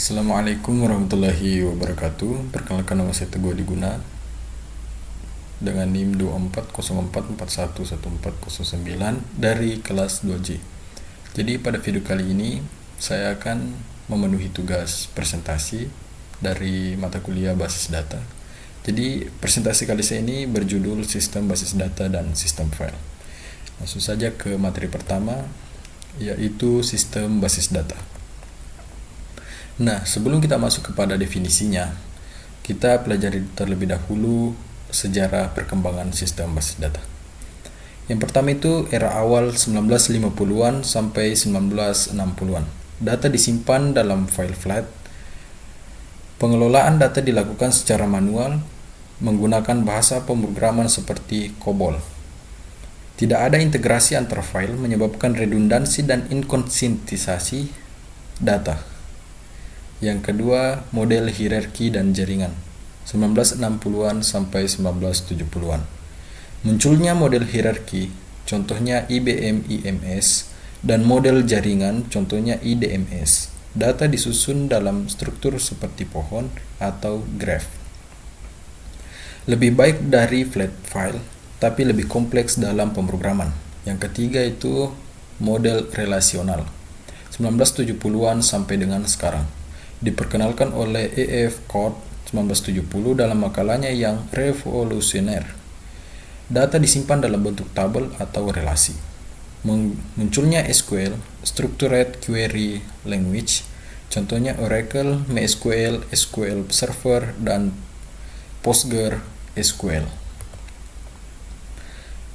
Assalamualaikum warahmatullahi wabarakatuh. Perkenalkan, nama saya Teguh Diguna dengan NIM 2404411409 dari kelas 2J. Jadi pada video kali ini saya akan memenuhi tugas presentasi dari mata kuliah basis data. Jadi presentasi kali ini berjudul Sistem Basis Data dan Sistem File. Langsung saja ke materi pertama, yaitu sistem basis data. Nah, sebelum kita masuk kepada definisinya, kita pelajari terlebih dahulu sejarah perkembangan sistem basis data. Yang pertama itu era awal 1950-an sampai 1960-an. Data disimpan dalam file flat. Pengelolaan data dilakukan secara manual menggunakan bahasa pemrograman seperti COBOL. Tidak ada integrasi antar file menyebabkan redundansi dan inkonsistensi data. Yang kedua, model hierarki dan jaringan 1960-an sampai 1970-an. Munculnya model hierarki, contohnya IBM IMS, dan model jaringan, contohnya IDMS. Data disusun dalam struktur seperti pohon atau graph. Lebih baik dari flat file, tapi lebih kompleks dalam pemrograman. Yang ketiga itu model relasional 1970-an sampai dengan sekarang. Diperkenalkan oleh E.F. Codd 1970 dalam makalahnya yang revolusioner. Data disimpan dalam bentuk tabel atau relasi. Munculnya SQL, Structured Query Language, contohnya Oracle, MySQL, SQL Server, dan PostgreSQL.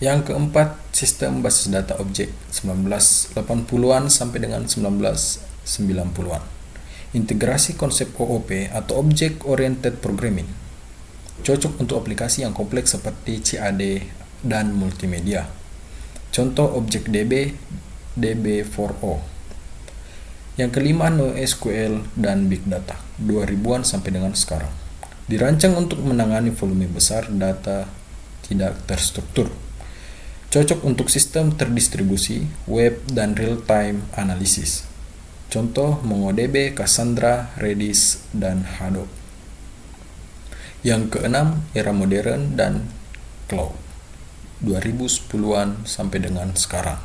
Yang keempat, sistem basis data objek 1980-an sampai dengan 1990-an. Integrasi konsep OOP atau Object Oriented Programming cocok untuk aplikasi yang kompleks seperti CAD dan multimedia. Contoh ObjectDB, DB4O. Yang kelima, NoSQL dan Big Data 2000-an sampai dengan sekarang. Dirancang untuk menangani volume besar data tidak terstruktur. Cocok untuk sistem terdistribusi, web, dan real-time analysis. Contoh MongoDB, Cassandra, Redis, dan Hadoop. Yang keenam, era modern dan cloud 2010-an sampai dengan sekarang.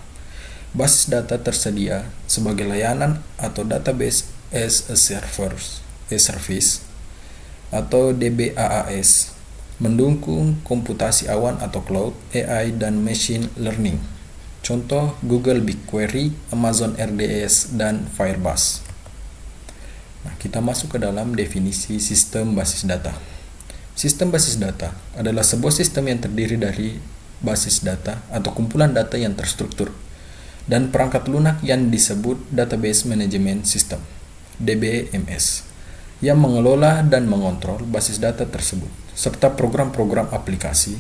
Basis data tersedia sebagai layanan atau database as a service atau DBaaS, mendukung komputasi awan atau cloud, AI, dan machine learning. Contoh Google BigQuery, Amazon RDS, dan Firebase. Nah, kita masuk ke dalam definisi sistem basis data. Sistem basis data adalah sebuah sistem yang terdiri dari basis data atau kumpulan data yang terstruktur dan perangkat lunak yang disebut Database Management System (DBMS) yang mengelola dan mengontrol basis data tersebut serta program-program aplikasi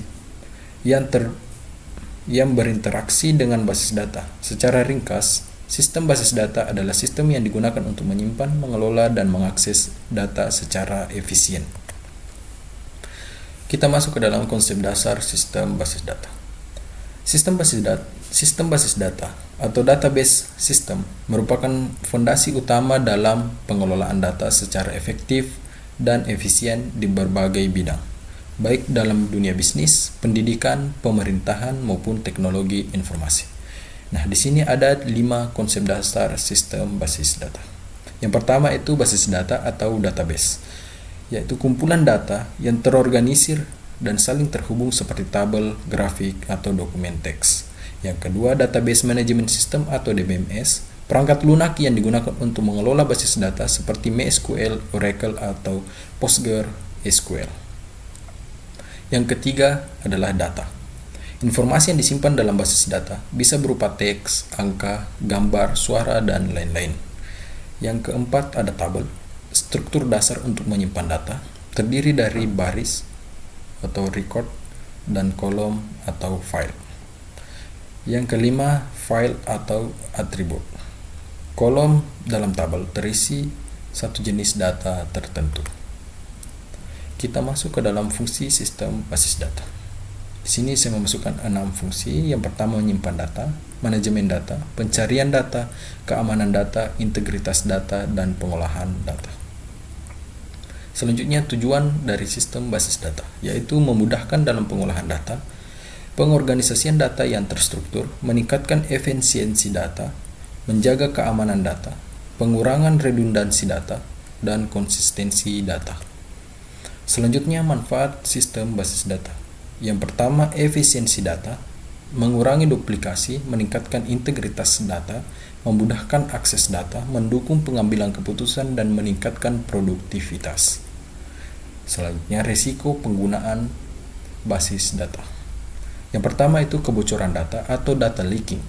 yang berinteraksi dengan basis data. Secara ringkas, sistem basis data adalah sistem yang digunakan untuk menyimpan, mengelola, dan mengakses data secara efisien. Kita masuk ke dalam konsep dasar sistem basis data. Sistem basis data atau database system merupakan fondasi utama dalam pengelolaan data secara efektif dan efisien di berbagai bidang, baik dalam dunia bisnis, pendidikan, pemerintahan, maupun teknologi informasi. Nah, di sini ada 5 konsep dasar sistem basis data. Yang pertama itu basis data atau database, yaitu kumpulan data yang terorganisir dan saling terhubung seperti tabel, grafik, atau dokumen teks. Yang kedua, database management system atau DBMS, perangkat lunak yang digunakan untuk mengelola basis data seperti MySQL, Oracle, atau PostgreSQL. Yang ketiga adalah data. Informasi yang disimpan dalam basis data bisa berupa teks, angka, gambar, suara, dan lain-lain. Yang keempat ada tabel, struktur dasar untuk menyimpan data, terdiri dari baris atau record dan kolom atau file. Yang kelima, file atau atribut. Kolom dalam tabel terisi satu jenis data tertentu. Kita masuk ke dalam fungsi sistem basis data. Di sini saya memasukkan 6 fungsi. Yang pertama, menyimpan data, manajemen data, pencarian data, keamanan data, integritas data, dan pengolahan data. Selanjutnya, tujuan dari sistem basis data, yaitu memudahkan dalam pengolahan data, pengorganisasian data yang terstruktur, meningkatkan efisiensi data, menjaga keamanan data, pengurangan redundansi data, dan konsistensi data. Selanjutnya, manfaat sistem basis data. Yang pertama, efisiensi data, mengurangi duplikasi, meningkatkan integritas data, memudahkan akses data, mendukung pengambilan keputusan, dan meningkatkan produktivitas. Selanjutnya, risiko penggunaan basis data. Yang pertama itu kebocoran data atau data leaking.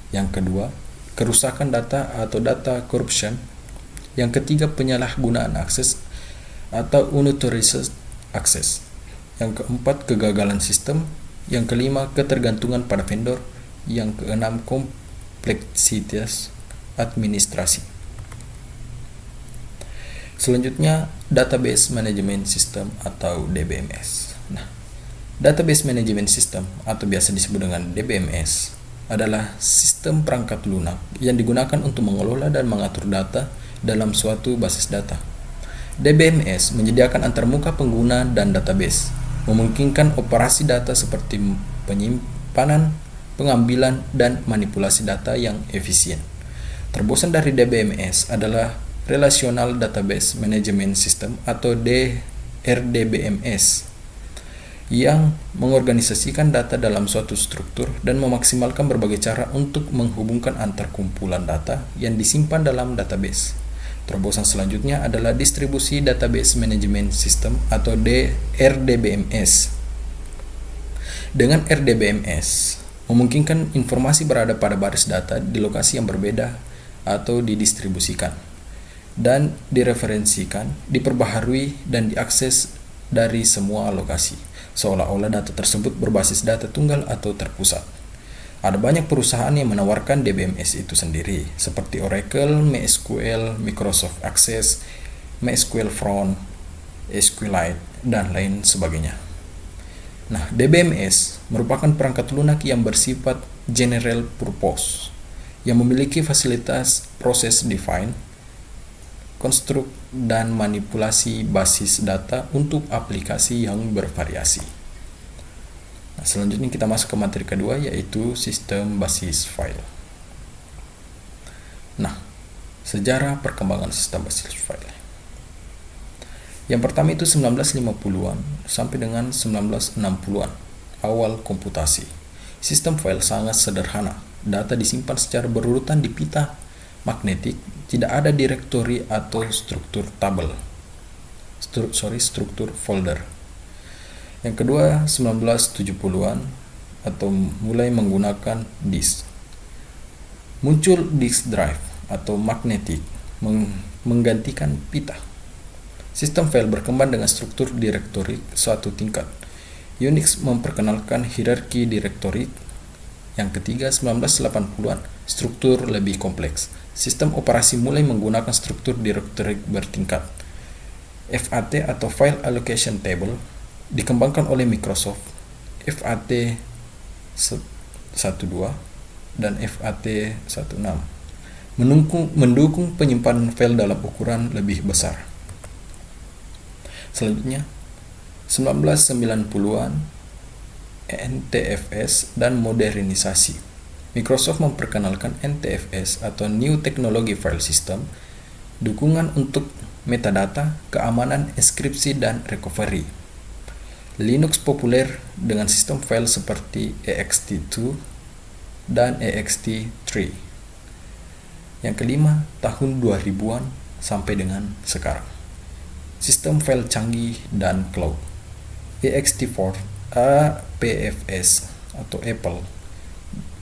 Yang kedua, kerusakan data atau data corruption. Yang ketiga, penyalahgunaan akses atau unauthorized access. Yang keempat, kegagalan sistem. Yang kelima, ketergantungan pada vendor. Yang keenam, kompleksitas administrasi. Selanjutnya, Database Management System atau DBMS. Nah, Database Management System atau biasa disebut dengan DBMS adalah sistem perangkat lunak yang digunakan untuk mengelola dan mengatur data dalam suatu basis data. DBMS menyediakan antarmuka pengguna dan database, memungkinkan operasi data seperti penyimpanan, pengambilan, dan manipulasi data yang efisien. Terobosan dari DBMS adalah Relational Database Management System atau RDBMS yang mengorganisasikan data dalam suatu struktur dan memaksimalkan berbagai cara untuk menghubungkan antar kumpulan data yang disimpan dalam database. Terobosan selanjutnya adalah Distribusi Database Management System atau RDBMS. Dengan RDBMS, memungkinkan informasi berada pada baris data di lokasi yang berbeda atau didistribusikan dan direferensikan, diperbaharui, dan diakses dari semua lokasi, seolah-olah data tersebut berbasis data tunggal atau terpusat. Ada banyak perusahaan yang menawarkan DBMS itu sendiri, seperti Oracle, MySQL, Microsoft Access, MySQL Front, SQLite, dan lain sebagainya. Nah, DBMS merupakan perangkat lunak yang bersifat general purpose, yang memiliki fasilitas proses define, konstruk, dan manipulasi basis data untuk aplikasi yang bervariasi. Nah, selanjutnya kita masuk ke materi kedua, yaitu sistem basis file. Nah, sejarah perkembangan sistem basis file. Yang pertama itu 1950-an sampai dengan 1960-an, awal komputasi. Sistem file sangat sederhana. Data disimpan secara berurutan di pita magnetik, tidak ada direktori atau struktur tabel. Struktur folder. Yang kedua, 1970-an atau mulai menggunakan disk. Muncul disk drive atau magnetik menggantikan pita. Sistem file berkembang dengan struktur direktori suatu tingkat. Unix memperkenalkan hierarki direktori. Yang ketiga, 1980-an, struktur lebih kompleks. Sistem operasi mulai menggunakan struktur direktori bertingkat. FAT atau File Allocation Table dikembangkan oleh Microsoft. FAT 1.2 dan FAT 1.6 mendukung penyimpanan file dalam ukuran lebih besar. Selanjutnya, 1990-an, NTFS dan modernisasi. Microsoft memperkenalkan NTFS atau New Technology File System, dukungan untuk metadata, keamanan, enkripsi, dan recovery. Linux populer dengan sistem file seperti ext2 dan ext3. Yang kelima, tahun 2000-an sampai dengan sekarang. Sistem file canggih dan cloud. ext4, APFS atau Apple,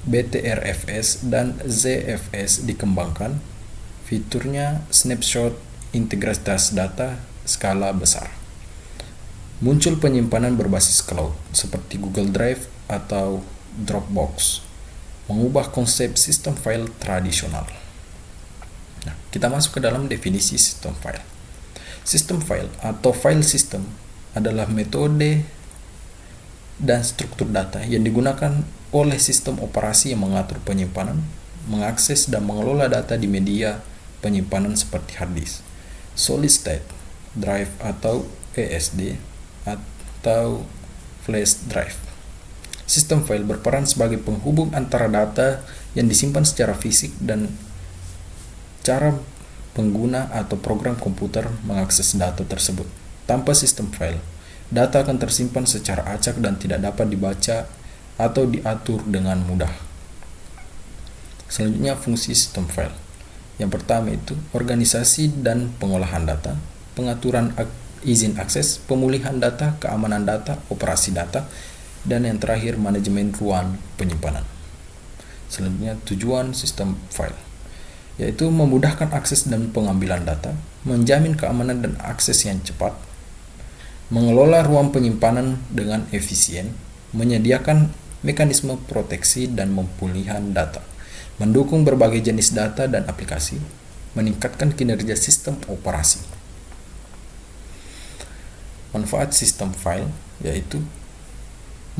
BTRFS, dan ZFS dikembangkan. Fiturnya snapshot, integritas data, skala besar. Muncul penyimpanan berbasis cloud seperti Google Drive atau Dropbox, mengubah konsep sistem file tradisional. Nah, kita masuk ke dalam definisi sistem file. Sistem file atau file system adalah metode dan struktur data yang digunakan oleh sistem operasi yang mengatur penyimpanan, mengakses, dan mengelola data di media penyimpanan seperti hard disk, solid state, drive atau ESD atau flash drive. Sistem file berperan sebagai penghubung antara data yang disimpan secara fisik dan cara pengguna atau program komputer mengakses data tersebut. Tanpa sistem file, data akan tersimpan secara acak dan tidak dapat dibaca atau diatur dengan mudah. Selanjutnya, fungsi sistem file. Yang pertama itu organisasi dan pengolahan data, pengaturan izin akses, pemulihan data, keamanan data, operasi data, dan yang terakhir manajemen ruang penyimpanan. Selanjutnya, tujuan sistem file yaitu memudahkan akses dan pengambilan data, menjamin keamanan dan akses yang cepat, mengelola ruang penyimpanan dengan efisien, menyediakan mekanisme proteksi dan pemulihan data, mendukung berbagai jenis data dan aplikasi, meningkatkan kinerja sistem operasi. Manfaat sistem file yaitu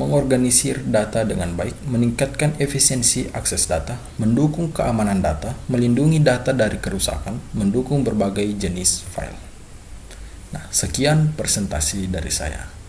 mengorganisir data dengan baik, meningkatkan efisiensi akses data, mendukung keamanan data, melindungi data dari kerusakan, mendukung berbagai jenis file. Nah, sekian presentasi dari saya.